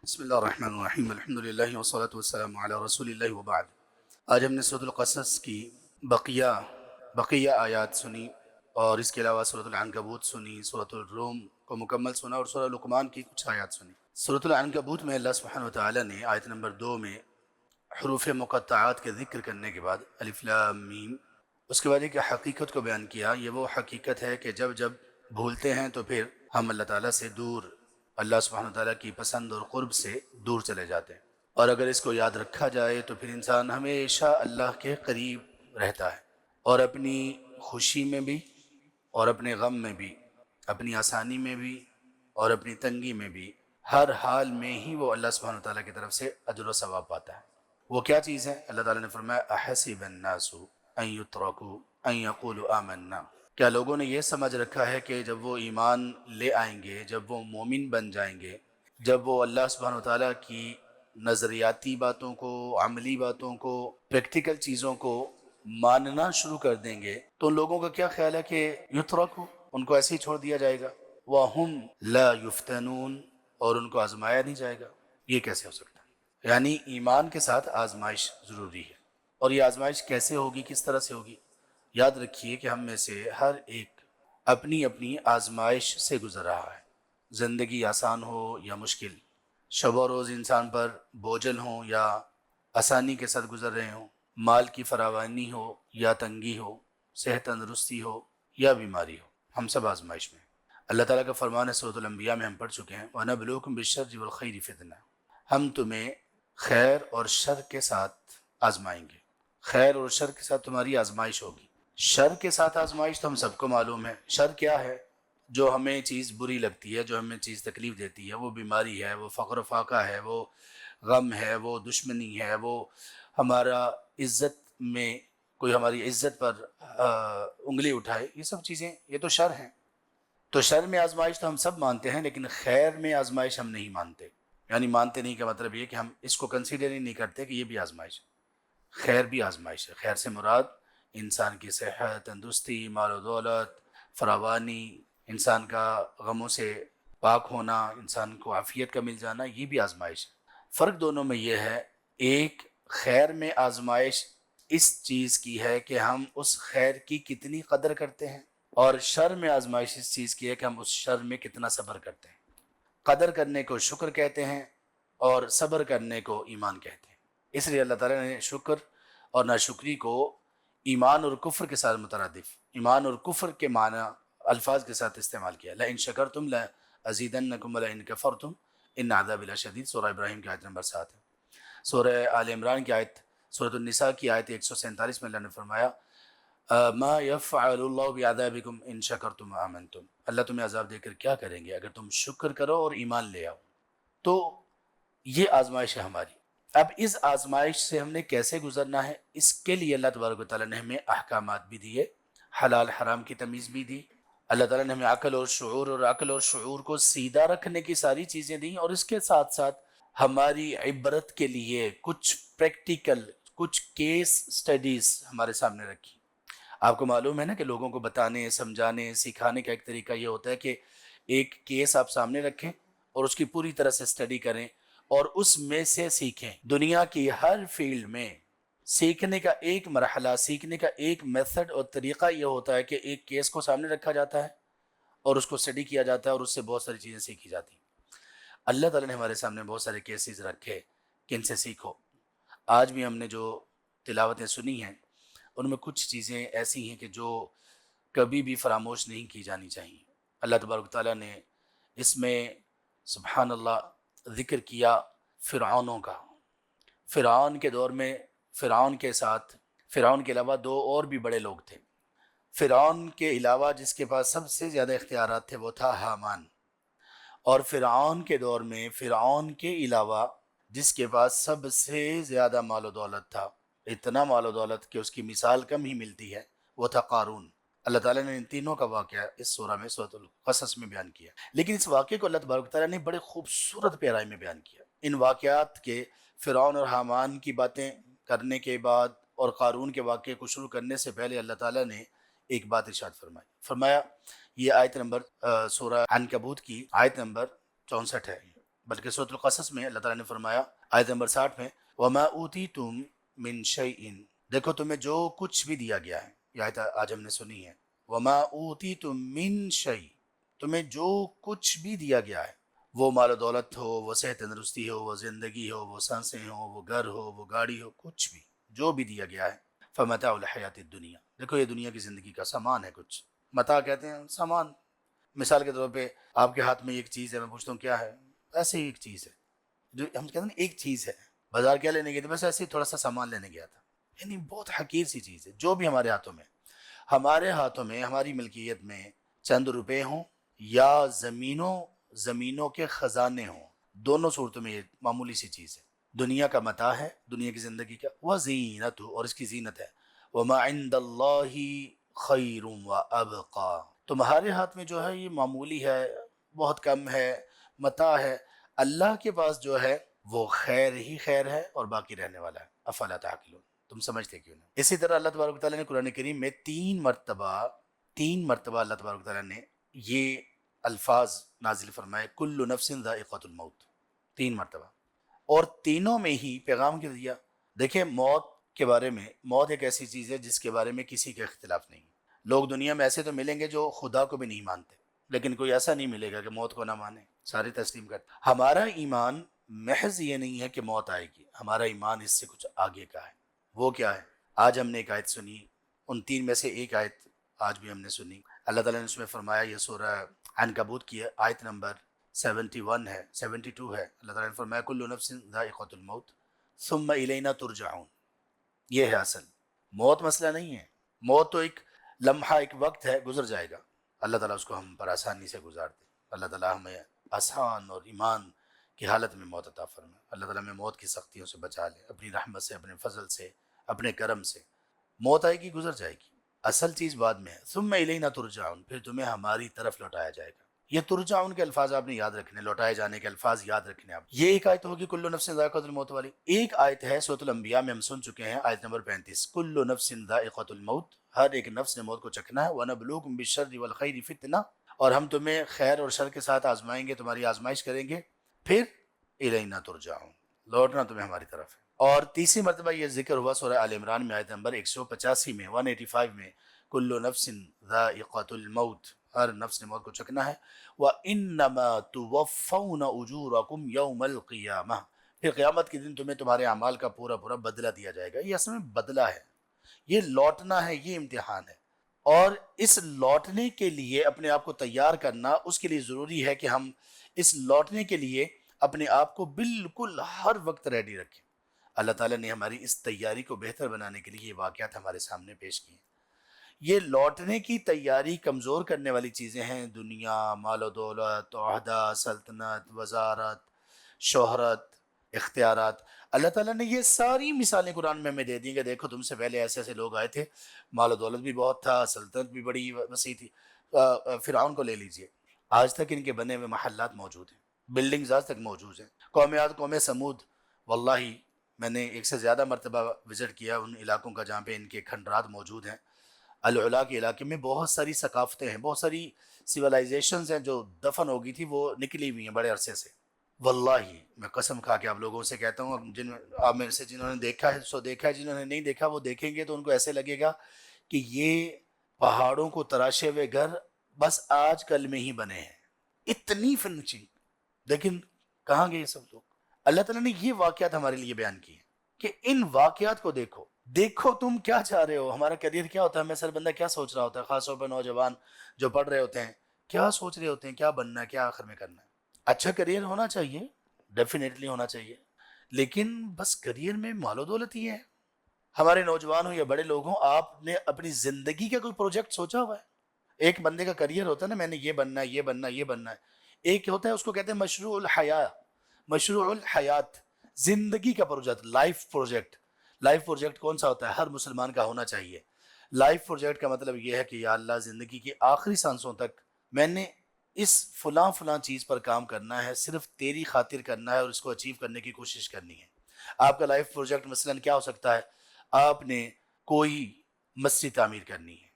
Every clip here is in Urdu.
بسم اللہ الرحمن الرحیم الحمد للہ والصلاة والسلام علی رسول اللہ وبعد۔ آج ہم نے سورۃ القصص کی بقیہ آیات سنی اور اس کے علاوہ سورۃ العنکبوت سنی، سورۃ الروم کو مکمل سنا اور سورۃ لقمان کی کچھ آیات سنی۔ سورۃ العنکبوت میں اللہ سبحانہ وتعالی نے آیت نمبر 2 میں حروف مقطعات کے ذکر کرنے کے بعد الف لام میم، اس کے بعد ایک حقیقت کو بیان کیا۔ یہ وہ حقیقت ہے کہ جب بھولتے ہیں تو پھر ہم اللہ تعالیٰ سے دور، اللہ سبحانہ وتعالیٰ کی پسند اور قرب سے دور چلے جاتے ہیں، اور اگر اس کو یاد رکھا جائے تو پھر انسان ہمیشہ اللہ کے قریب رہتا ہے، اور اپنی خوشی میں بھی اور اپنے غم میں بھی، اپنی آسانی میں بھی اور اپنی تنگی میں بھی، ہر حال میں ہی وہ اللہ سبحانہ وتعالیٰ کی طرف سے اجر و ثواب پاتا ہے۔ وہ کیا چیز ہے؟ اللہ تعالیٰ نے فرمایا احسب الناس ان یترکوا ان یقولوا آمنا، کیا لوگوں نے یہ سمجھ رکھا ہے کہ جب وہ ایمان لے آئیں گے، جب وہ مومن بن جائیں گے، جب وہ اللہ سبحانہ وتعالیٰ کی نظریاتی باتوں کو، عملی باتوں کو، پریکٹیکل چیزوں کو ماننا شروع کر دیں گے، تو ان لوگوں کا کیا خیال ہے کہ یترکوا، ان کو ایسے ہی چھوڑ دیا جائے گا، وَهُمْ لَا يُفْتَنُونَ، اور ان کو آزمایا نہیں جائے گا؟ یہ کیسے ہو سکتا ہے؟ یعنی ایمان کے ساتھ آزمائش ضروری ہے، اور یہ آزمائش کیسے ہوگی، کس طرح سے ہوگی؟ یاد رکھیے کہ ہم میں سے ہر ایک اپنی اپنی آزمائش سے گزر رہا ہے، زندگی آسان ہو یا مشکل، شب و روز انسان پر بوجھل ہوں یا آسانی کے ساتھ گزر رہے ہوں، مال کی فراوانی ہو یا تنگی ہو، صحت تندرستی ہو یا بیماری ہو، ہم سب آزمائش میں ہیں۔ اللہ تعالیٰ کا فرمان ہے، سورۃ الانبیاء میں ہم پڑھ چکے ہیں، وَنَبْلُوكُمْ بِالشَّرِّ وَالْخَيْرِ فِتْنَةً، ہم تمہیں خیر اور شر کے ساتھ آزمائیں گے، خیر اور شر کے ساتھ تمہاری آزمائش ہوگی۔ شر کے ساتھ آزمائش تو ہم سب کو معلوم ہے، شر کیا ہے؟ جو ہمیں چیز بری لگتی ہے، جو ہمیں چیز تکلیف دیتی ہے، وہ بیماری ہے، وہ فقر و فاقہ ہے، وہ غم ہے، وہ دشمنی ہے، وہ ہمارا عزت میں کوئی ہماری عزت پر انگلی اٹھائے، یہ سب چیزیں، یہ تو شر ہیں۔ تو شر میں آزمائش تو ہم سب مانتے ہیں، لیکن خیر میں آزمائش ہم نہیں مانتے۔ یعنی مانتے نہیں کا مطلب یہ کہ ہم اس کو کنسیڈر ہی نہیں کرتے کہ یہ بھی آزمائش ہے۔ خیر بھی آزمائش ہے۔ خیر سے مراد انسان کی صحت، تندرستی، مال و دولت، فراوانی، انسان کا غموں سے پاک ہونا، انسان کو عافیت کا مل جانا، یہ بھی آزمائش ہے۔ فرق دونوں میں یہ ہے، ایک خیر میں آزمائش اس چیز کی ہے کہ ہم اس خیر کی کتنی قدر کرتے ہیں، اور شر میں آزمائش اس چیز کی ہے کہ ہم اس شر میں کتنا صبر کرتے ہیں۔ قدر کرنے کو شکر کہتے ہیں اور صبر کرنے کو ایمان کہتے ہیں۔ اس لیے اللہ تعالیٰ نے شکر اور ناشکری کو ایمان اور کفر کے ساتھ مترادف، ایمان اور کفر کے معنی الفاظ کے ساتھ استعمال کیا۔ لَإِن شَكَرْتُمْ لَأَزِيدَنَّكُمْ وَلَإِن كَفَرْتُمْ إِنَّ عَذَابِي لَشَدِيدٌ، سورہ ابراہیم کی آیت نمبر 7 ہے۔ سورہ آل عمران کی آیت، سورۃ النساء کی آیت 147 میں اللہ نے فرمایا ما يفعل اللہ بعذابکم ان شکرتم وآمنتم، اللہ تمہیں عذاب دے کر کیا کریں گے اگر تم شکر کرو اور ایمان لے آؤ۔ تو یہ آزمائش ہے ہماری۔ اب اس آزمائش سے ہم نے کیسے گزرنا ہے، اس کے لیے اللہ تبارک و تعالیٰ نے ہمیں احکامات بھی دیے، حلال حرام کی تمیز بھی دی۔ اللہ تعالیٰ نے ہمیں عقل اور شعور کو سیدھا رکھنے کی ساری چیزیں دیں، اور اس کے ساتھ ساتھ ہماری عبرت کے لیے کچھ پریکٹیکل، کچھ کیس سٹڈیز ہمارے سامنے رکھی۔ آپ کو معلوم ہے نا کہ لوگوں کو بتانے، سمجھانے، سکھانے کا ایک طریقہ یہ ہوتا ہے کہ ایک کیس آپ سامنے رکھیں اور اس کی پوری طرح سے سٹڈی کریں اور اس میں سے سیکھیں۔ دنیا کی ہر فیلڈ میں سیکھنے کا ایک مرحلہ، سیکھنے کا ایک میتھڈ اور طریقہ یہ ہوتا ہے کہ ایک کیس کو سامنے رکھا جاتا ہے اور اس کو سٹڈی کیا جاتا ہے اور اس سے بہت ساری چیزیں سیکھی جاتی ہیں۔ اللہ تعالیٰ نے ہمارے سامنے بہت سارے کیسز رکھے کہ ان سے سیکھو۔ آج بھی ہم نے جو تلاوتیں سنی ہیں ان میں کچھ چیزیں ایسی ہیں کہ جو کبھی بھی فراموش نہیں کی جانی چاہیے۔ اللہ تبارک تعالیٰ نے اس میں سبحان اللہ ذکر کیا فرعونوں کا۔ فرعون کے دور میں فرعون کے ساتھ، فرعون کے علاوہ دو اور بھی بڑے لوگ تھے۔ فرعون کے علاوہ جس کے پاس سب سے زیادہ اختیارات تھے وہ تھا حامان، اور فرعون کے دور میں فرعون کے علاوہ جس کے پاس سب سے زیادہ مال و دولت تھا، اتنا مال و دولت کہ اس کی مثال کم ہی ملتی ہے، وہ تھا قارون۔ اللہ تعالیٰ نے ان تینوں کا واقعہ اس سورہ میں، سورۃ القصص میں بیان کیا، لیکن اس واقعے کو اللہ تبارک تعالیٰ نے بڑے خوبصورت پیرائی میں بیان کیا۔ ان واقعات کے، فرعون اور حامان کی باتیں کرنے کے بعد اور قارون کے واقعے کو شروع کرنے سے پہلے اللہ تعالیٰ نے ایک بات ارشاد فرمایا۔ یہ آیت نمبر سورہ عنکبوت کی آیت نمبر 64 ہے، بلکہ سورۃ القصص میں اللہ تعالیٰ نے فرمایا آیت نمبر 60 میں وَمَا أُوتِيتُم مِّن شَيْءٍ، دیکھو تمہیں جو کچھ بھی دیا گیا ہے، یہ آیت آج ہم نے سنی ہے، وَمَا أُوتِيتُم مِّن شَيْءٍ، تمہیں جو کچھ بھی دیا گیا ہے، وہ مال و دولت ہو، وہ صحت تندرستی ہو، وہ زندگی ہو، وہ سانسیں ہوں، وہ گھر ہو، وہ گاڑی ہو، کچھ بھی جو بھی دیا گیا ہے، فَمَتَاعُ الْحَيَاةِ الدُّنْيَا، دیکھو یہ دنیا کی زندگی کا سامان ہے، کچھ متاع کہتے ہیں سامان. مثال کے طور پہ آپ کے ہاتھ میں ایک چیز ہے، میں پوچھتا ہوں کیا ہے، ایسے ہی ایک چیز ہے جو ہم کہتے ہیں نا ایک چیز ہے. بازار کیا لینے گئے تھے؟ بس ایسے ہی تھوڑا سا سامان لینے گیا تھا. یعنی بہت حقیر سی چیز ہے جو بھی ہمارے ہاتھوں میں ہماری ملکیت میں چند روپے ہوں یا زمینوں کے خزانے ہوں، دونوں صورتوں میں یہ معمولی سی چیز ہے. دنیا کا متاع ہے، دنیا کی زندگی کا، وزینت، اور اس کی زینت ہے. وما عند اللہ خیر وابقا، تمہارے ہاتھ میں جو ہے یہ معمولی ہے، بہت کم ہے، متاع ہے. اللہ کے پاس جو ہے وہ خیر ہی خیر ہے اور باقی رہنے والا ہے. افلا تعقلون، تم سمجھتے کیوں نہیں؟ اسی طرح اللہ تبارک و تعالیٰ نے قرآن کریم میں تین مرتبہ اللہ تبارک و تعالیٰ نے یہ الفاظ نازل فرمائے، کل نفس ذائقۃ الموت، 3 مرتبہ، اور تینوں میں ہی پیغام کیا دیا. دیکھیں موت کے بارے میں، موت ایک ایسی چیز ہے جس کے بارے میں کسی کا اختلاف نہیں. لوگ دنیا میں ایسے تو ملیں گے جو خدا کو بھی نہیں مانتے، لیکن کوئی ایسا نہیں ملے گا کہ موت کو نہ مانے، سارے تسلیم کرتے. ہمارا ایمان محض یہ نہیں ہے کہ موت آئے گی، ہمارا ایمان اس سے کچھ آگے کا ہے. وہ کیا ہے؟ آج ہم نے ایک آیت سنی، ان 3 میں سے ایک آیت آج بھی ہم نے سنی. اللہ تعالیٰ نے اس میں فرمایا، یہ سورہ عنکبوت کی آیت نمبر 71 ہے، 72 ہے. اللہ تعالیٰ نے فرمایا کل نفس ذائقۃ الموت ثم الینا ترجعون. یہ ہے اصل موت. مسئلہ نہیں ہے موت، تو ایک لمحہ، ایک وقت ہے، گزر جائے گا. اللہ تعالیٰ اس کو ہم پر آسانی سے گزار دے. اللہ تعالیٰ ہمیں آسان اور ایمان کی حالت میں موت عطا فرمائے. اللہ تعالیٰ ہمیں موت کی سختیوں سے بچا لے، اپنی رحمت سے، اپنے فضل سے، اپنے کرم سے. موت آئے گی، گزر جائے گی، اصل چیز بعد میں ہے. ثم الینا ترجعون، پھر تمہیں ہماری طرف لوٹایا جائے گا. یہ ترجعون کے الفاظ آپ نے یاد رکھنے، لوٹائے جانے کے الفاظ یاد رکھنے. آپ یہ ایک آیت ہوگی کل نفس ذائقۃ الموت والی. ایک آیت ہے سورۃ الانبیاء میں ہم سن چکے ہیں، آیت نمبر 35، کل نفس ذائقۃ الموت، ہر ایک نفس نے موت کو چکھنا ہے. وَنَبْلُوكُمْ بِالشَّرِّ وَالْخَيْرِ فِتْنَةً، اور ہم تمہیں خیر اور شر کے ساتھ آزمائیں گے، تمہاری آزمائش کریں گے. پھر الینا ترجعون، لوٹنا تمہیں ہماری طرف ہے. اور تیسری مرتبہ یہ ذکر ہوا سورہ آل عمران میں آیت نمبر 185 میں، 185 میں، کل نفس ذائقۃ الموت، ہر نفس نے موت کو چکنا ہے. وَإِنَّمَا تُوَفَّوْنَ أُجُورَكُمْ يَوْمَ الْقِيَامَةِ، پھر قیامت کے دن تمہیں تمہارے اعمال کا پورا بدلہ دیا جائے گا. یہ اصل میں بدلہ ہے، یہ لوٹنا ہے، یہ امتحان ہے. اور اس لوٹنے کے لیے اپنے آپ کو تیار کرنا، اس کے لیے ضروری ہے کہ ہم اس لوٹنے کے لیے اپنے آپ کو بالکل ہر وقت ریڈی رکھیں. اللہ تعالیٰ نے ہماری اس تیاری کو بہتر بنانے کے لیے یہ واقعات ہمارے سامنے پیش کیے. یہ لوٹنے کی تیاری کمزور کرنے والی چیزیں ہیں، دنیا، مال و دولت، عہدہ، سلطنت، وزارت، شہرت، اختیارات. اللہ تعالیٰ نے یہ ساری مثالیں قرآن میں ہمیں دے دی کہ دیکھو تم سے پہلے ایسے ایسے لوگ آئے تھے، مال و دولت بھی بہت تھا، سلطنت بھی بڑی وسیع تھی. فرعون کو لے لیجئے، آج تک ان کے بنے ہوئے محلات موجود ہیں، بلڈنگز آج تک موجود ہیں. قوم عاد، قوم سمود، واللہ میں نے 1 سے زیادہ مرتبہ وزٹ کیا ان علاقوں کا جہاں پہ ان کے کھنڈرات موجود ہیں. العلا کے علاقے میں بہت ساری ثقافتیں ہیں، بہت ساری سویلائزیشنز ہیں جو دفن ہو گئی تھی، وہ نکلی ہوئی ہیں بڑے عرصے سے. واللہ میں قسم کھا کے آپ لوگوں سے کہتا ہوں، آپ میں سے جنہوں نے دیکھا ہے سو دیکھا ہے، جنہوں نے نہیں دیکھا وہ دیکھیں گے تو ان کو ایسے لگے گا کہ یہ پہاڑوں کو تراشے ہوئے گھر بس آج کل میں ہی بنے ہیں. اتنی فنچنگ، لیکن کہاں گئے یہ سب لوگ؟ اللہ تعالیٰ نے یہ واقعات ہمارے لیے بیان کیے کہ ان واقعات کو دیکھو تم کیا چاہ رہے ہو، ہمارا کیریئر کیا ہوتا ہے، ہمیں سر بندہ کیا سوچ رہا ہوتا ہے، خاص طور پر نوجوان جو پڑھ رہے ہوتے ہیں، کیا سوچ رہے ہوتے ہیں، کیا بننا ہے، کیا آخر میں کرنا ہے. اچھا کیریئر ہونا چاہیے، ڈیفینیٹلی ہونا چاہیے، لیکن بس کیریئر میں مال و دولت ہی ہے. ہمارے نوجوان ہوں یا بڑے لوگ ہوں، آپ نے اپنی زندگی کا کوئی پروجیکٹ سوچا ہوا ہے؟ ایک بندے کا کیریئر ہوتا ہے نا، میں نے یہ بننا ہے، یہ بننا ہے، یہ بننا ہے. ایک ہوتا ہے اس کو کہتے ہیں مشروع الحیات، زندگی کا project, life project. Life project کون سا ہوتا ہے؟ ہر مسلمان کا ہونا چاہیے. لائف پروجیکٹ کا مطلب یہ ہے کہ یا اللہ زندگی کی آخری سانسوں تک میں نے اس فلاں چیز پر کام کرنا ہے، صرف تیری خاطر کرنا ہے اور اس کو اچیو کرنے کی کوشش کرنی ہے. آپ کا لائف پروجیکٹ مثلاً کیا ہو سکتا ہے؟ آپ نے کوئی مسجد تعمیر کرنی ہے،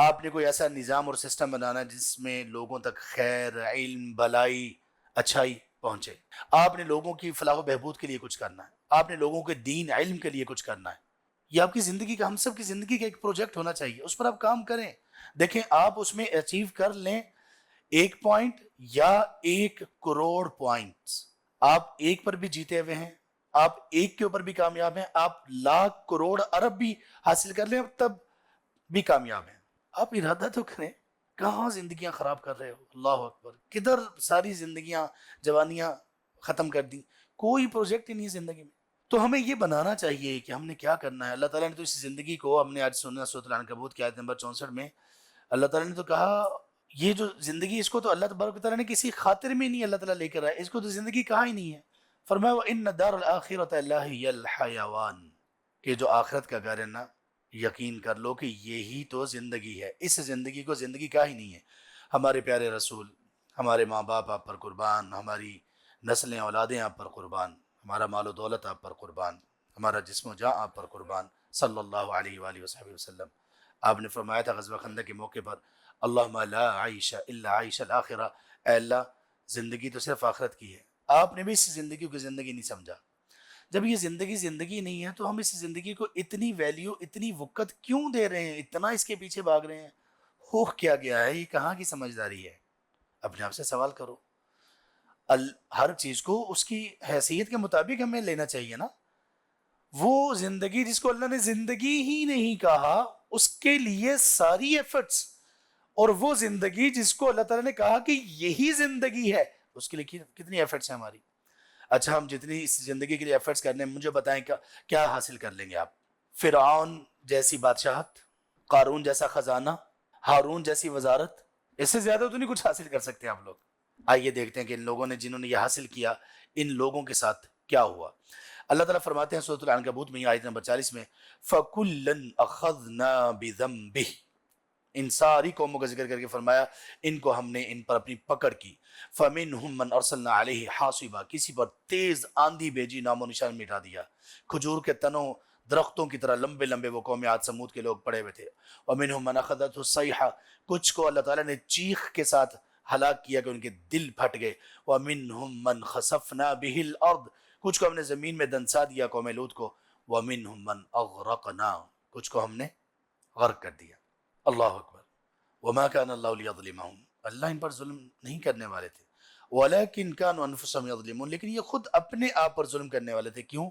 آپ نے کوئی ایسا نظام اور سسٹم بنانا ہے جس میں لوگوں تک خیر، علم، بھلائی، اچھائی پہنچے، آپ نے لوگوں کی فلاح و بہبود کے لیے کچھ کرنا ہے، آپ نے لوگوں کے دین علم کے لیے کچھ کرنا ہے. یہ آپ کی زندگی کا، ہم سب کی زندگی کا ایک پروجیکٹ ہونا چاہیے، اس پر آپ کام کریں. دیکھیں آپ اس میں اچیو کر لیں 1 پوائنٹ یا 1 کروڑ پوائنٹس، آپ ایک پر بھی جیتے ہوئے ہیں، آپ ایک کے اوپر بھی کامیاب ہیں، آپ لاکھ کروڑ ارب بھی حاصل کر لیں تب بھی کامیاب ہیں. آپ ارادہ تو کریں. کہاں زندگیاں خراب کر رہے ہو؟ اللہ اکبر. کدھر ساری زندگیاں، جوانیاں ختم کر دی، کوئی پروجیکٹ ہی نہیں زندگی میں. تو ہمیں یہ بنانا چاہیے کہ ہم نے کیا کرنا ہے. اللہ تعالیٰ نے تو اس زندگی کو، ہم نے آج سنا سورۃ العنکبوت کی آیت نمبر 64 میں اللہ تعالیٰ نے تو کہا یہ جو زندگی، اس کو تو اللہ تبارک و تعالیٰ نے کسی خاطر میں نہیں اللہ تعالیٰ لے کر آیا، اس کو تو زندگی کہا ہی نہیں ہے. فرمایا وَإِنَّ الدَّارَ الْآخِرَةَ لَهِيَ الْحَيَوَانُ، کہ جو آخرت کا گھر ہے نا، یقین کر لو کہ یہی تو زندگی ہے. اس زندگی کو زندگی کہا ہی نہیں ہے. ہمارے پیارے رسول، ہمارے ماں باپ آپ پر قربان، ہماری نسلیں اولادیں آپ پر قربان، ہمارا مال و دولت آپ پر قربان، ہمارا جسم و جاں آپ پر قربان، صلی اللہ علیہ وآلہ وصحبہ وسلم. آپ نے فرمایا تھا غزوہ خندق کے موقع پر اللہم لا عیش الا عیش الاخرہ، اے اللہ زندگی تو صرف آخرت کی ہے. آپ نے بھی اس زندگی کو زندگی نہیں سمجھا. جب یہ زندگی زندگی نہیں ہے تو ہم اس زندگی کو اتنی ویلیو، اتنی وقت کیوں دے رہے ہیں، اتنا اس کے پیچھے بھاگ رہے ہیں؟ ہو کیا گیا ہے؟ یہ کہاں کی سمجھداری ہے؟ اپنے آپ سے سوال کرو. ہر چیز کو اس کی حیثیت کے مطابق ہمیں لینا چاہیے نا. وہ زندگی جس کو اللہ نے زندگی ہی نہیں کہا، اس کے لیے ساری ایفرٹس، اور وہ زندگی جس کو اللہ تعالیٰ نے کہا کہ یہی زندگی ہے، اس کے لیے کتنی ایفرٹس ہیں ہماری. اچھا ہم جتنی اس زندگی کے لیے ایفرٹس کرنے، مجھے بتائیں کیا حاصل کر لیں گے آپ؟ فرعون جیسی بادشاہت، قارون جیسا خزانہ، ہارون جیسی وزارت، اس سے زیادہ تو نہیں کچھ حاصل کر سکتے آپ لوگ. آئیے دیکھتے ہیں کہ ان لوگوں نے، جنہوں نے یہ حاصل کیا، ان لوگوں کے ساتھ کیا ہوا. اللہ تعالیٰ فرماتے ہیں سورۃ العنکبوت میں آیت نمبر 40 میں فَكُلًّا أَخَذْنَا بِذَنبِهِ، ان ساری قوموں کا ذکر کر کے فرمایا ان کو ہم نے ان پر اپنی پکڑ کی. فَمِنْهُمْ مَنْ أَرْسَلْنَا عَلَيْهِ حَاصِبًا، کسی پر تیز آندھی بھیجی، نام و نشان مٹا دیا. کھجور کے تنوں، درختوں کی طرح لمبے لمبے وہ قوم عاد سمود کے لوگ پڑے ہوئے تھے. وَمِنْهُمْ مَنْ أَخَذَتْهُ الصَّيْحَةُ، کچھ کو اللہ تعالیٰ نے چیخ کے ساتھ ہلاک کیا کہ ان کے دل پھٹ گئے. وَمِنْهُمْ مَنْ خَسَفْنَا بِهِ الْأَرْضِ، کچھ کو ہم نے زمین میں دنسا دیا قوم لوط کو. وَمِنْهُمْ مَنْ أَغْرَقْنَا، کچھ کو ہم نے غرق کر دیا. اللہ اکبر. وما كان الله ليظلمهم، اللہ ان پر ظلم نہیں کرنے والے تھے. ولكن كانوا انفسهم يظلمون، لیکن یہ خود اپنے آپ پر ظلم کرنے والے تھے. کیوں؟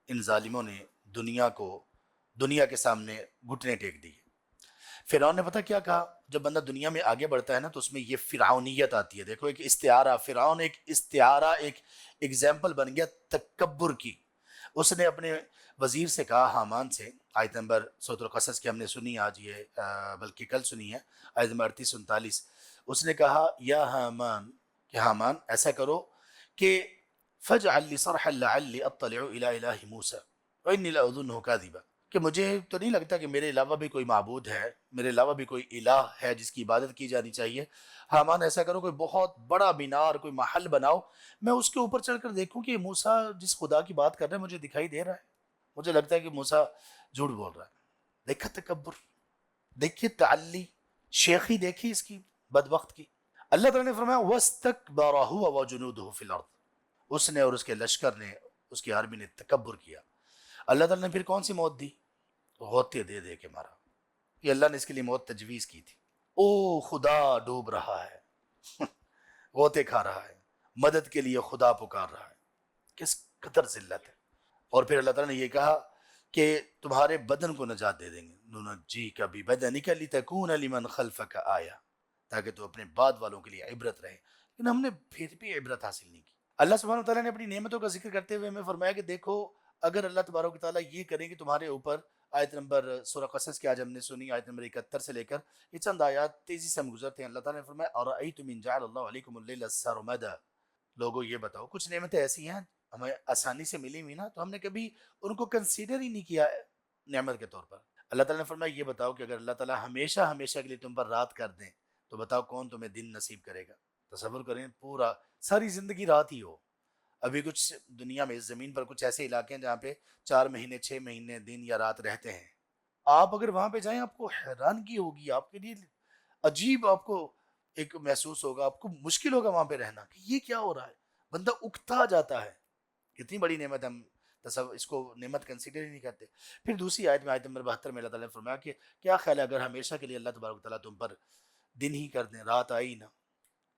ان ظالموں نے دنیا کے سامنے گھٹنے ٹیک دی. فرعون نے پتہ کیا کہا؟ جب بندہ دنیا میں آگے بڑھتا ہے نا تو اس میں یہ فرعونیت آتی ہے. دیکھو ایک استعارہ، فرعون ایک استعارہ، ایک ایگزامپل بن گیا تکبر کی. اس نے اپنے وزیر سے کہا، حامان سے، آیت نمبر سورۃ القصص کی ہم نے سنی آج، یہ بلکہ کل سنی ہے، آیت نمبر 38-39. اس نے کہا یا حامان، کہ حامان ایسا کرو کہ فَاجْعَلْ لِي صَرْحًا لَعَلِّي أَطَّلِعُ إِلَىٰ إِلَٰهِ مُوسَىٰ وَإِنِّي لَأَظُنُّهُ كَاذِبًا، کہ مجھے تو نہیں لگتا کہ میرے علاوہ بھی کوئی معبود ہے، میرے علاوہ بھی کوئی الہ ہے جس کی عبادت کی جانی چاہیے. حامان ایسا کرو کوئی بہت بڑا مینار، کوئی محل بناؤ، میں اس کے اوپر چڑھ کر دیکھوں کہ موسیٰ جس خدا کی بات کر رہا ہے مجھے دکھائی دے رہا ہے. مجھے لگتا ہے کہ موسیٰ جھوٹ بول رہا ہے. دیکھا تکبر، دیکھیے تعلی، شیخی دیکھی اس کی بدبخت کی. اللہ تعالیٰ نے فرمایا وَاسْتَكْبَرَ هُوَ وَجُنُودُهُ فِي الْأَرْضِ، اس نے اور اس کے لشکر نے، اس کی آرمی نے تکبر کیا. اللہ تعالیٰ نے پھر کون سی موت دی؟ غوطے دے دے کے مارا. یہ اللہ نے اس کے لیے موت تجویز کی تھی. او خدا ڈوب رہا ہے، غوطے کھا رہا ہے، مدد کے لیے خدا پکار رہا ہے. کس قدر ذلت ہے. اور پھر اللہ تعالیٰ نے یہ کہا کہ تمہارے بدن کو نجات دے دیں گے. نُنَجِّيكَ بِبَدَنِكَ لِتَكُونَ لِمَنْ خَلْفَكَ آیَةً، تاکہ تو اپنے بعد والوں کے لیے عبرت رہے. لیکن ہم نے پھر بھی عبرت حاصل نہیں کی. اللہ سبحانہ وتعالیٰ نے اپنی نعمتوں کا ذکر کرتے ہوئے ہمیں فرمایا کہ دیکھو اگر اللہ تبارک و تعالیٰ یہ کریں کہ تمہارے اوپر، آیت نمبر سورہ قصص کی آج ہم نے سنی، آیت نمبر 71 سے لے کر یہ چند آیات تیزی سے ہم گزرتے ہیں. اللہ تعالیٰ نے فرمایا أَرَأَيْتُمْ إِنْ جَعَلَ اللَّهُ عَلَيْكُمُ اللَّيْلَ سَرْمَدًا، لوگوں یہ بتاؤ کچھ نعمتیں ایسی ہیں ہمیں آسانی سے ملی ہوئی نا، تو ہم نے کبھی ان کو کنسیڈر ہی نہیں کیا نعمت کے طور پر. اللہ تعالیٰ نے فرمایا یہ بتاؤ کہ اگر اللہ تعالیٰ ہمیشہ ہمیشہ کے لیے تم پر رات کر دیں تو بتاؤ کون تمہیں دن نصیب کرے گا؟ تصور کریں پورا ساری زندگی رات ہی ہو. ابھی کچھ دنیا میں اس زمین پر کچھ ایسے علاقے ہیں جہاں پہ 4 مہینے 6 مہینے دن یا رات رہتے ہیں. آپ اگر وہاں پہ جائیں آپ کو حیرانگی ہوگی، آپ کے لیے عجیب آپ کو ایک محسوس ہوگا، آپ کو مشکل ہوگا وہاں پہ رہنا کہ یہ کیا ہو رہا ہے. بندہ اکتا جاتا ہے. کتنی بڑی نعمت ہم اس کو نعمت کنسیڈر ہی نہیں کرتے. پھر دوسری آیت میں آیت نمبر 72 میں اللہ تعالیٰ نے فرمایا کہ کیا خیال ہے اگر ہمیشہ کے لیے اللہ تبارک و تعالیٰ تم پر دن ہی کر دیں, رات آئی نا,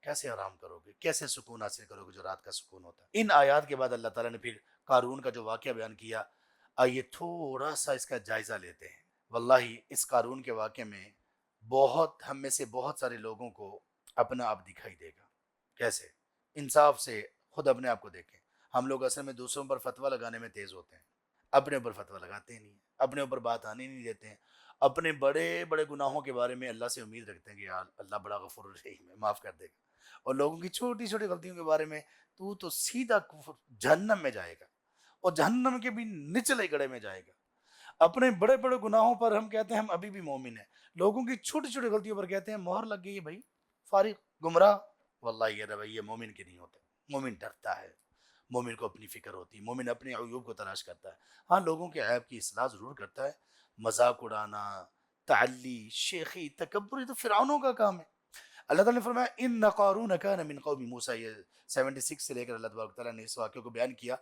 کیسے آرام کرو گے, کیسے سکون حاصل کرو گے جو رات کا سکون ہوتا ہے. ان آیات کے بعد اللہ تعالیٰ نے پھر قارون کا جو واقعہ بیان کیا, آئیے تھوڑا سا اس کا جائزہ لیتے ہیں. واللہ اس قارون کے واقعے میں بہت ہم میں سے بہت سارے لوگوں کو اپنا آپ دکھائی دے گا. کیسے؟ انصاف سے خود اپنے آپ کو دیکھیں. ہم لوگ اصل میں دوسروں پر فتویٰ لگانے میں تیز ہوتے ہیں, اپنے اوپر فتویٰ لگاتے نہیں ہیں, اپنے اوپر بات آنے نہیں دیتے ہیں. اپنے بڑے بڑے گناہوں کے بارے میں اللہ سے امید رکھتے ہیں کہ یار اللہ بڑا غفور الرحیم ہے, معاف کر دے گا. اور لوگوں کی چھوٹی چھوٹی غلطیوں کے بارے میں تو سیدھا جہنم میں جائے گا, اور جہنم کے بھی نچلے گڑھے میں جائے گا. اپنے بڑے بڑے گناہوں پر ہم کہتے ہیں ہم ابھی بھی مومن ہیں, لوگوں کی چھوٹی چھوٹی غلطیوں پر کہتے ہیں مہر لگ گئی ہے بھائی, فارغ, گمراہ. واللہ یہ رویہ مومن کے نہیں ہوتے. مومن ڈرتا ہے, مومن کو اپنی فکر ہوتی ہے, مومن اپنے عیوب کو تلاش کرتا ہے. ہاں لوگوں کے عیب کی اصلاح ضرور کرتا ہے. مذاق اڑانا, تعلی, شیخی, تکبر, یہ تو فرعونوں کا کام ہے. اللہ تعالیٰ نے فرمایا ان قارون کان من قوم موسیٰ, یہ 76 سے لے کر اللہ تبارک تعالیٰ نے اس واقعے کو بیان کیا.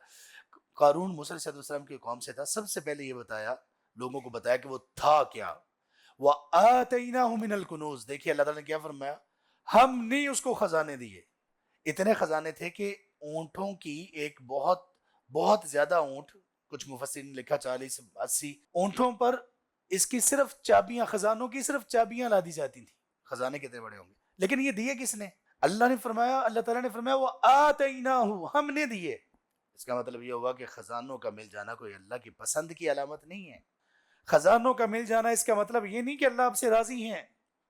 قارون موسیٰ علیہ السلام کی قوم سے تھا. سب سے پہلے یہ بتایا, لوگوں کو بتایا کہ وہ تھا کیا. وَآتَيْنَاهُ مِنَ الْكُنُوزِ, دیکھیے اللہ تعالیٰ نے کیا فرمایا, ہم نے اس کو خزانے دیے. اتنے خزانے تھے کہ اونٹوں کی ایک بہت بہت زیادہ اونٹ, کچھ مفسرین نے لکھا 40-80 اونٹوں پر اس کی صرف چابیاں, خزانوں کی صرف چابیاں لا دی جاتی تھیں. خزانے کتنے بڑے ہوں گے, لیکن یہ دیے کس نے؟ اللہ نے فرمایا, اللہ تعالیٰ نے فرمایا وہ آتیناہو, ہم نے دیے. اس کا مطلب یہ ہوا کہ خزانوں کا مل جانا کوئی اللہ کی پسند کی علامت نہیں ہے. خزانوں کا مل جانا اس کا مطلب یہ نہیں کہ اللہ آپ سے راضی ہیں.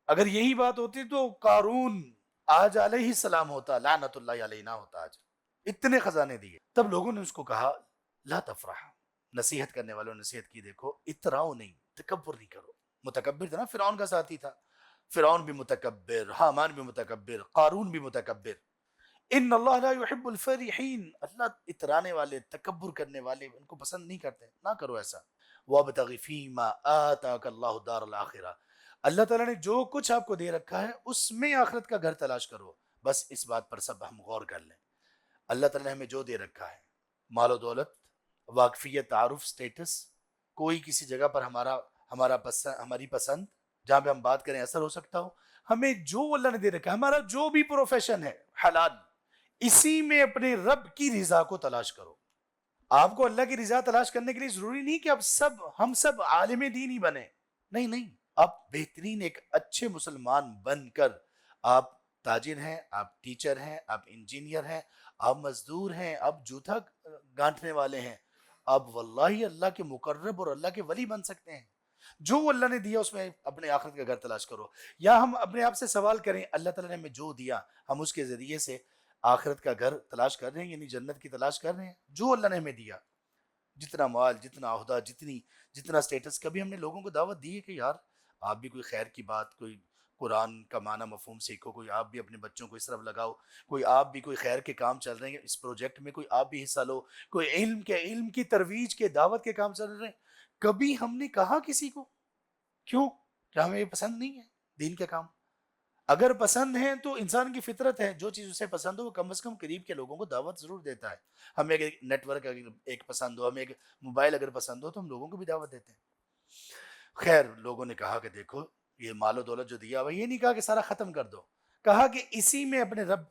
اگر یہی بات ہوتی تو قارون آج علیہ السلام ہوتا, لعنت اللہ علیہ نہ ہوتا آج. اتنے خزانے دیے. تب لوگوں نے اس کو کہا لا تفرح, نصیحت کرنے والوں نے نصیحت کی, دیکھو اتراؤ نہیں, تکبر نہیں کرو. متکبر تھا نا, فرعون کا ساتھی تھا. فرعون بھی متکبر, حامان بھی متکبر, قارون بھی متکبر. ان اللہ لا يحب الفرحین, اللہ اترانے والے, تکبر کرنے والے ان کو پسند نہیں کرتے. نہ کرو ایسا. وابتغ فیما آتاک اللہ دار الاخرہ, اللہ تعالیٰ نے جو کچھ آپ کو دے رکھا ہے اس میں آخرت کا گھر تلاش کرو. بس اس بات پر سب ہم غور کر لیں. اللہ تعالیٰ نے ہمیں جو دے رکھا ہے, مال و دولت, واقفیت, تعارف, سٹیٹس, کوئی کسی جگہ پر ہماری پسند, جہاں پہ ہم بات کریں اثر ہو سکتا ہو. ہمیں جو اللہ نے دے رکھا ہے, ہمارا جو بھی پروفیشن ہے حلال, اسی میں اپنے رب کی رضا کو تلاش کرو. آپ کو اللہ کی رضا تلاش کرنے کے لیے ضروری نہیں کہ ہم سب عالم دین ہی بنے. نہیں نہیں, آپ بہترین ایک اچھے مسلمان بن کر, آپ تاجر ہیں, آپ ٹیچر ہیں, آپ انجینئر ہیں, آپ مزدور ہیں, آپ جوتا گانٹھنے والے ہیں, آپ واللہ اللہ کے مقرب اور اللہ کے ولی بن سکتے ہیں. جو اللہ نے دیا اس میں اپنے آخرت کا گھر تلاش کرو. یا ہم اپنے آپ سے سوال کریں, اللہ تعالیٰ نے ہمیں جو دیا ہم اس کے ذریعے سے آخرت کا گھر تلاش کر رہے ہیں, یعنی جنت کی تلاش کر رہے ہیں. جو اللہ نے ہمیں دیا, جتنا مال, جتنا عہدہ, جتنا سٹیٹس, کبھی ہم نے لوگوں کو دعوت دی ہے کہ یار آپ بھی کوئی خیر کی بات, کوئی قرآن کا معنی مفہوم سیکھو, کوئی آپ بھی اپنے بچوں کو اس طرف لگاؤ, کوئی آپ بھی کوئی خیر کے کام چل رہے ہیں اس پروجیکٹ میں, کوئی آپ بھی حصہ لو, کوئی علم کی ترویج کے, دعوت کے کام چل رہے ہیں. کبھی ہم نے کہا کسی کو کیوں کہ ہمیں یہ پسند نہیں ہے دین کے کام؟ اگر پسند ہیں تو انسان کی فطرت ہے, جو چیز اسے پسند ہو وہ کم از کم قریب کے لوگوں کو دعوت ضرور دیتا ہے. ہمیں ایک نیٹ ورک اگر ایک پسند ہو, ہمیں ایک موبائل اگر پسند ہو, تو ہم لوگوں کو بھی دعوت دیتے ہیں. خیر, لوگوں نے کہا کہ دیکھو یہ مال و دولت جو دیا ہوا, یہ نہیں کہا کہ سارا ختم کر دو, کہا کہ اسی میں اپنے رب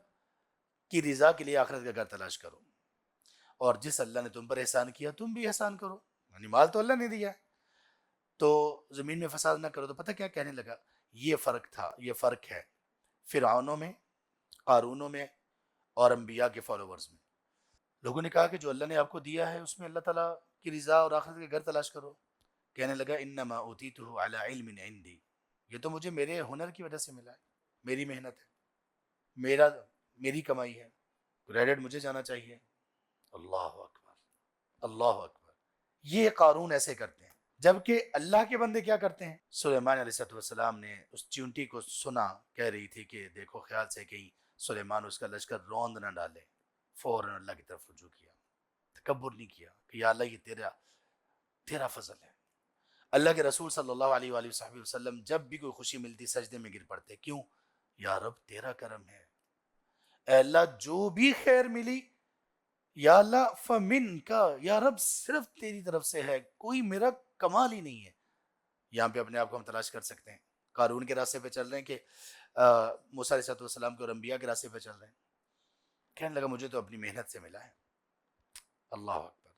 کی رضا کے لیے آخرت کا گھر تلاش کرو. اور جس اللہ نے تم پر احسان کیا تم بھی احسان کرو. یعنی مال تو اللہ نے دیا, تو زمین میں فساد نہ کرو. تو پتہ کیا کہنے لگا, یہ فرق ہے فرعونوں میں, قارونوں میں اور انبیاء کے فالوورز میں. لوگوں نے کہا کہ جو اللہ نے آپ کو دیا ہے اس میں اللہ تعالیٰ کی رضا اور آخرت کے گھر تلاش کرو. کہنے لگا انما اوتیتہ علی علم عندی, یہ تو مجھے میرے ہنر کی وجہ سے ملا ہے, میری محنت ہے, میری کمائی ہے, کریڈٹ مجھے جانا چاہیے. اللہ اکبر, اللہ اکبر. یہ قارون ایسے کرتے ہیں. جبکہ اللہ کے بندے کیا کرتے ہیں؟ سلیمان علیہ السلام نے اس چونٹی کو سنا, کہہ رہی تھی کہ دیکھو خیال سے کہیں سلیمان اس کا لشکر روند نہ ڈالے, فوراً اللہ کی طرف رجوع کیا, تکبر نہیں کیا کہ یا اللہ یہ تیرا فضل ہے. اللہ کے رسول صلی اللہ علیہ وآلہ وسلم جب بھی کوئی خوشی ملتی سجدے میں گر پڑتے. کیوں؟ یا رب تیرا کرم ہے, اے اللہ جو بھی خیر ملی یا اللہ فمن کا، یا رب صرف تیری طرف سے ہے، کوئی میرا کمال ہی نہیں ہے. یہاں پہ اپنے آپ کو ہم تلاش کر سکتے ہیں. قارون کے راستے پہ چل رہے ہیں کہ موسیٰ علیہ السلام کے اور انبیاء کے راستے پہ چل رہے ہیں. کہنے لگا مجھے تو اپنی محنت سے ملا ہے. اللہ اکبر.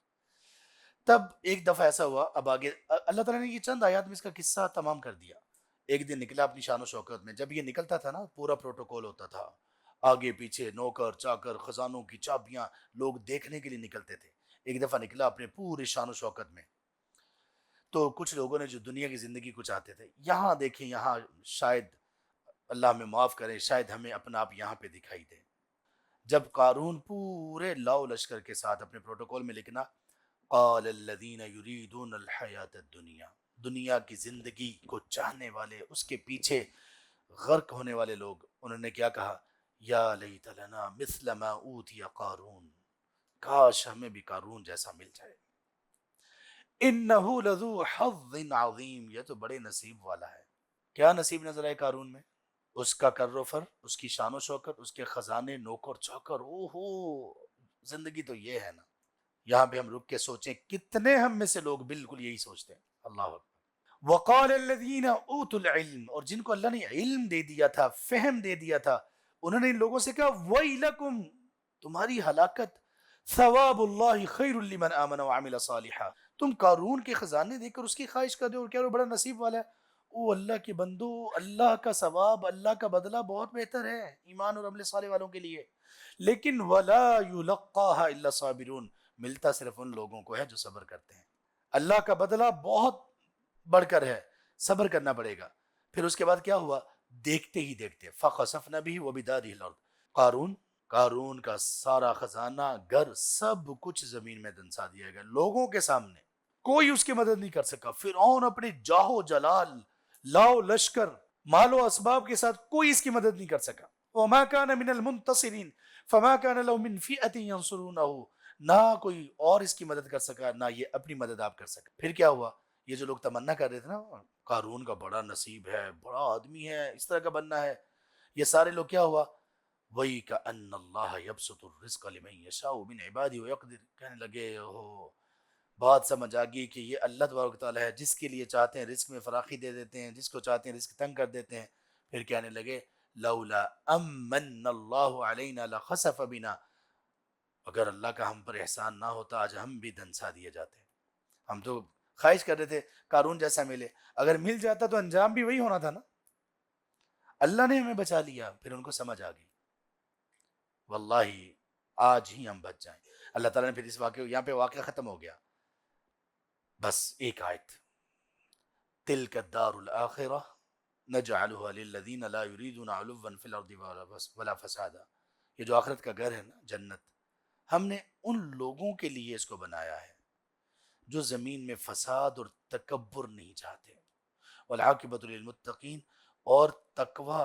تب ایک دفعہ ایسا ہوا، اب آگے اللہ تعالیٰ نے یہ چند آیات میں اس کا قصہ تمام کر دیا. ایک دن نکلا اپنی شان و شوکت میں. جب یہ نکلتا تھا نا پورا پروٹوکول ہوتا تھا، آگے پیچھے نوکر چاکر خزانوں کی چابیاں، لوگ دیکھنے کے لیے نکلتے تھے. ایک دفعہ نکلا اپنے پورے شان و شوکت میں. تو کچھ لوگوں نے جو دنیا کی زندگی کو چاہتے تھے، یہاں دیکھیں، یہاں شاید اللہ ہمیں معاف کرے، شاید ہمیں اپنا آپ یہاں پہ دکھائی دے. جب قارون پورے لاؤ لشکر کے ساتھ اپنے پروٹوکول میں لکھنا قال الذین یریدون الحیات الدنیا، دنیا کی زندگی کو چاہنے والے، اس کے پیچھے غرق ہونے والے لوگ، انہوں نے کیا کہا؟ یا لیت لنا مثل ما اوتی قارون، کاش ہمیں بھی قارون جیسا مل جائے. انہ لذو حظ عظیم، یہ تو بڑے نصیب والا ہے. کیا نصیب نظر آئے قارون میں؟ اس کا کر و فر، اس کی شان و شوکت، اس کے خزانے، نوکر چوکر. او ہو، زندگی تو یہ ہے نا. یہاں پہ ہم رک کے سوچیں کتنے ہم میں سے لوگ بالکل یہی سوچتے ہیں. اللہ اکبر. وقال الذین اوتوا العلم، اور جن کو اللہ نے علم دے دیا تھا، فہم دے دیا تھا، انہوں نے ان لوگوں سے کہا ویلکم، تمہاری ہلاکت، ثواب اللہ خیر لمن آمن وعمل صالحا. تم قارون کے خزانے دیکھ کر اس کی خواہش کر دو اور کیا وہ بڑا نصیب والا ہے. او اللہ کے بندو، اللہ کا ثواب، اللہ کا بدلہ بہت بہتر ہے ایمان اور عمل صالح والوں کے لیے. لیکن ولا یلقاها الا الصابرون، ملتا صرف ان لوگوں کو ہے جو صبر کرتے ہیں. اللہ کا بدلہ بہت بڑھ کر ہے، صبر کرنا پڑے گا. پھر اس کے بعد کیا ہوا؟ دیکھتے ہی دیکھتے فخسفنا به وبداره الارض، قارون کا سارا خزانہ، گھر، سب کچھ زمین میں دنسا دیا گیا لوگوں کے سامنے. کوئی اس کی مدد نہیں کر سکا. فرعون اپنے جاہو جلال، لاؤ لشکر، مال و اسباب کے ساتھ کوئی اس کی مدد نہیں کر سکا. وما كان من المنتصرین فما كان له من فئة ينصرونه، نہ کوئی اور اس کی مدد کر سکا، نہ یہ اپنی مدد آپ کر سکا. پھر کیا ہوا؟ یہ جو لوگ تمنا کر رہے تھے نا قارون کا بڑا نصیب ہے، بڑا آدمی ہے، اس طرح کا بننا ہے، یہ سارے لوگ کیا ہوا؟ وہی کا ان اللہ یبسط الرزق لمن یشاء من عباده ويقدر، کہنے لگے ہو بات سمجھ آ گئی کہ یہ اللہ تبارک تعالیٰ ہے، جس کے لیے چاہتے ہیں رزق میں فراخی دے دیتے ہیں، جس کو چاہتے ہیں رزق تنگ کر دیتے ہیں. پھر کہنے لگے لولا امن اللہ علینا لخسف بنا، اگر اللہ کا ہم پر احسان نہ ہوتا آج ہم بھی دنسا دیے جاتے. ہم تو خواہش کر رہے تھے قارون جیسا ملے، اگر مل جاتا تو انجام بھی وہی ہونا تھا نا. اللہ نے ہمیں بچا لیا. پھر ان کو سمجھ آ گئی واللہ آج ہی ہم بچ جائیں. اللہ تعالیٰ نے پھر اس واقعے، یہاں پہ واقعہ ختم ہو گیا. بس ایک آیت، تلک الدار الآخرہ نجعلها للذین لا یریدون علوا فی الارض ولا فسادا. یہ جو آخرت کا گھر ہے نا، جنت، ہم نے ان لوگوں کے لیے اس کو بنایا ہے جو زمین میں فساد اور تکبر نہیں چاہتے. والعاقبۃ للمتقین، اور تقوی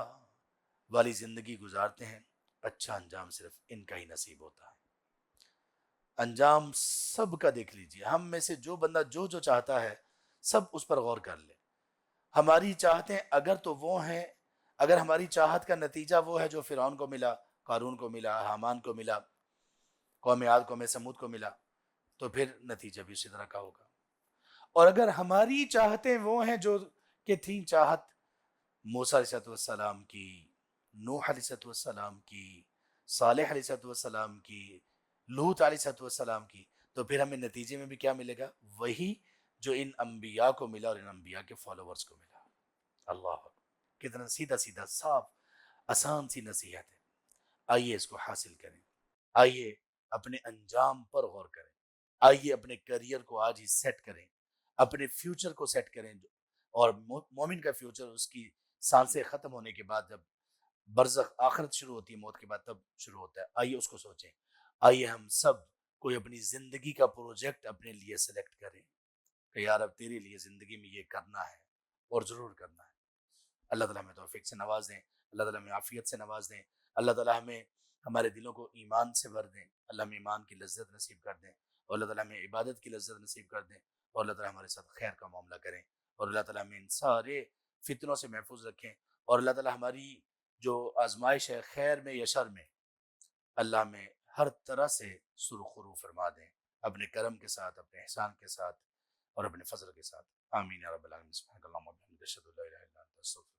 والی زندگی گزارتے ہیں. اچھا انجام صرف ان کا ہی نصیب ہوتا ہے. انجام سب کا دیکھ لیجئے. ہم میں سے جو بندہ جو چاہتا ہے سب اس پر غور کر لے. ہماری چاہتیں اگر تو وہ ہیں، اگر ہماری چاہت کا نتیجہ وہ ہے جو فرعون کو ملا، قارون کو ملا، حامان کو ملا، قوم عاد قوم سمود کو ملا، تو پھر نتیجہ بھی اسی طرح کا ہوگا. اور اگر ہماری چاہتیں وہ ہیں جو کہ تھیں چاہت موسیٰ علیہ السلام کی، نوح علیہ السلام کی، صالح علیہ السلام کی، لوط علیہ السلام کی، تو پھر ہمیں نتیجے میں بھی کیا ملے گا؟ وہی جو ان انبیاء کو ملا اور ان انبیاء کے فالوورز کو ملا. اللہ کتنا سیدھا سیدھا صاف آسان سی نصیحت ہے. آئیے اس کو حاصل کریں. آئیے اپنے انجام پر غور کریں. آئیے اپنے کریئر کو آج ہی سیٹ کریں، اپنے فیوچر کو سیٹ کریں. اور مومن کا فیوچر اس کی سانسیں ختم ہونے کے بعد، جب برزخ آخرت شروع ہوتی ہے، موت کے بعد تب شروع ہوتا ہے. آئیے اس کو سوچیں. آئیے ہم سب کوئی اپنی زندگی کا پروجیکٹ اپنے لیے سلیکٹ کریں کہ یار اب تیرے لیے زندگی میں یہ کرنا ہے اور ضرور کرنا ہے. اللہ تعالیٰ ہمیں توفیق سے نواز دیں، اللہ تعالیٰ ہمیں عافیت سے نواز دیں، اللہ تعالیٰ ہمیں ہمارے دلوں کو ایمان سے بھر دیں، اللہ ہمیں ایمان کی لذت نصیب کر دیں، اور اللہ تعالیٰ ہمیں عبادت کی لذت نصیب کر دیں، اور اللہ تعالیٰ ہمارے ساتھ خیر کا معاملہ کریں، اور اللہ تعالیٰ ہمیں ان سارے فتنوں سے محفوظ رکھیں. اور اللہ تعالیٰ ہماری جو آزمائش ہے، خیر میں یا شر میں، اللہ ہمیں ہر طرح سے سرخرو فرما دیں، اپنے کرم کے ساتھ، اپنے احسان کے ساتھ اور اپنے فضل کے ساتھ۔ آمین یا رب العالمین۔ سبحانک اللہم و بحمدک، اشہد ان لا الہ الا انت، استغفرک۔